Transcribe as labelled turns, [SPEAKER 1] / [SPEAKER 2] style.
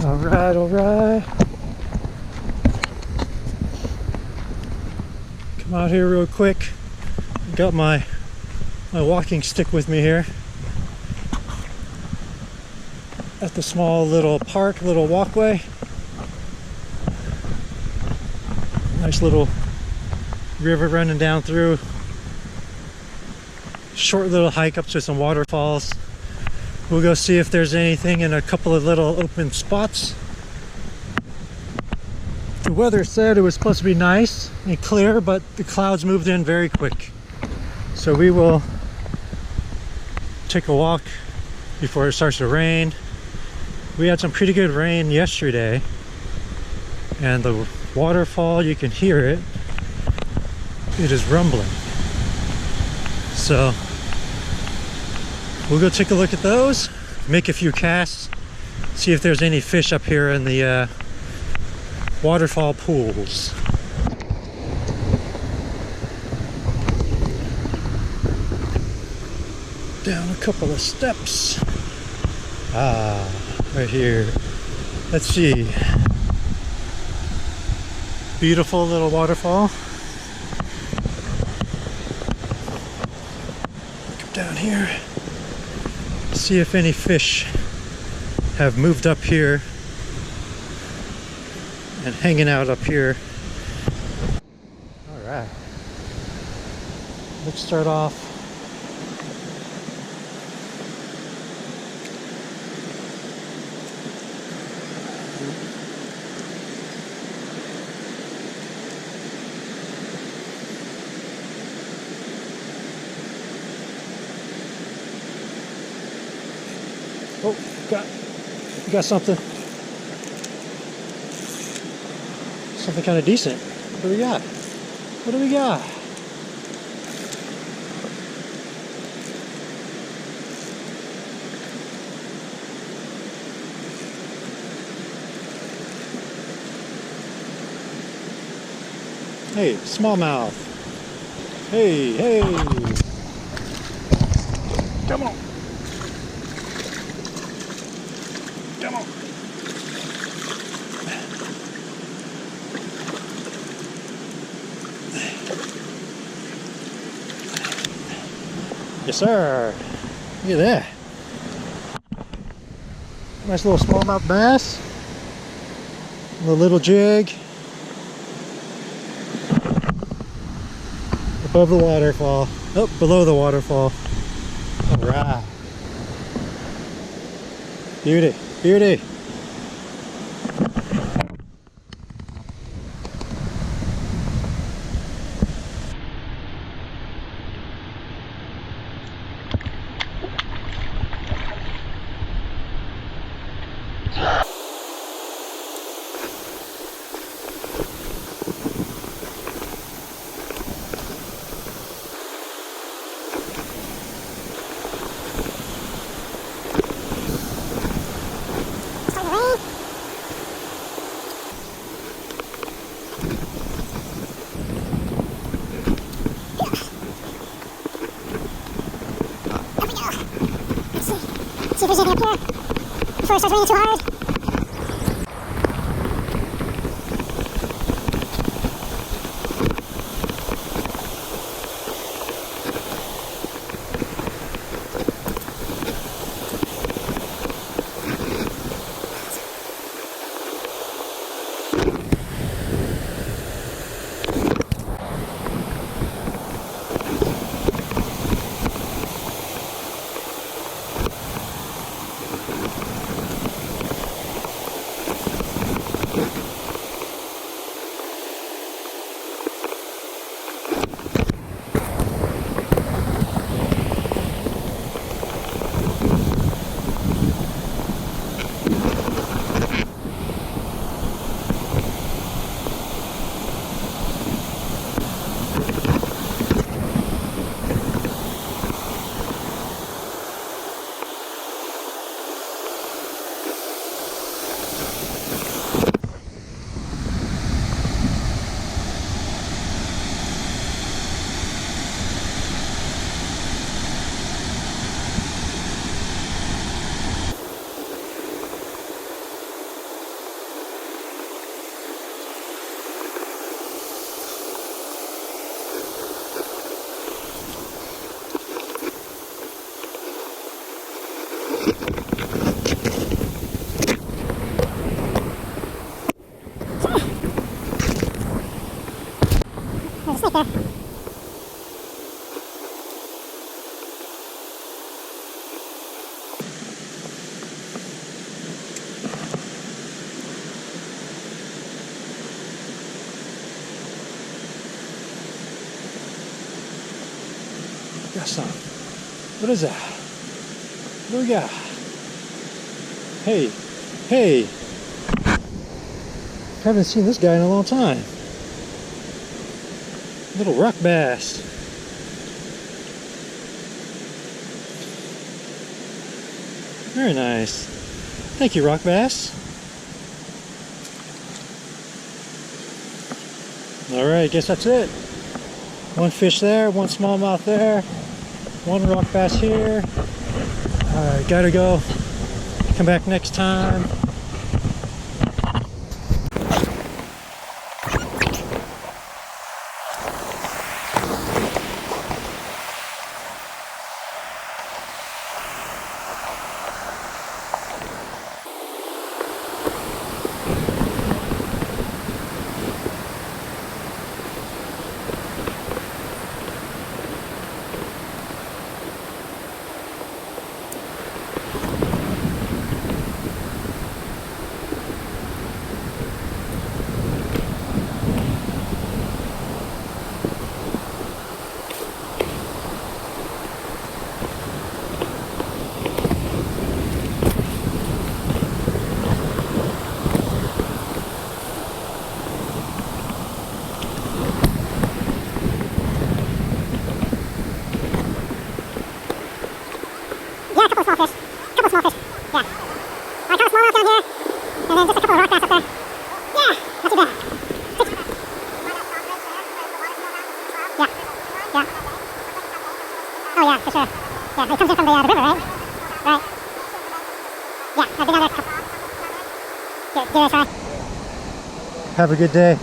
[SPEAKER 1] All right. Come out here real quick. Got my walking stick with me here at the small little park, little walkway. Nice little river running down through. Short little hike up to some waterfalls. We'll go see if there's anything in a couple of little open spots. The weather said it was supposed to be nice and clear, but the clouds moved in very quick. So we will take a walk before it starts to rain. We had some pretty good rain yesterday, and the waterfall, you can hear it. It is rumbling. So we'll go take a look at those, make a few casts, see if there's any fish up here in the waterfall pools. Down a couple of steps. Right here. Let's see. Beautiful little waterfall. Come down here. See if any fish have moved up here and hanging out up here. All right. Let's start off. Oh, we got something. Something kind of decent. What do we got? What do we got? Hey, smallmouth. Hey. Come on. Come on. Yes, sir. Look at that. Nice little smallmouth bass. A little jig. Above the waterfall. Oh, below the waterfall. All right. Beauty. Beauty.
[SPEAKER 2] See if there's anything up here before it starts raining too hard.
[SPEAKER 1] Got some. What is that? What do we got? Hey, hey. Haven't seen this guy in a long time. Little rock bass. Very nice. Thank you, rock bass. Alright, guess that's it. One fish there, one smallmouth there, one rock bass here. Alright, gotta go. Come back next time.
[SPEAKER 2] Oh yeah, for sure. Yeah, it comes in from the river, right? Right. Yeah, I've been down there. Give it a try.
[SPEAKER 1] Have a good day.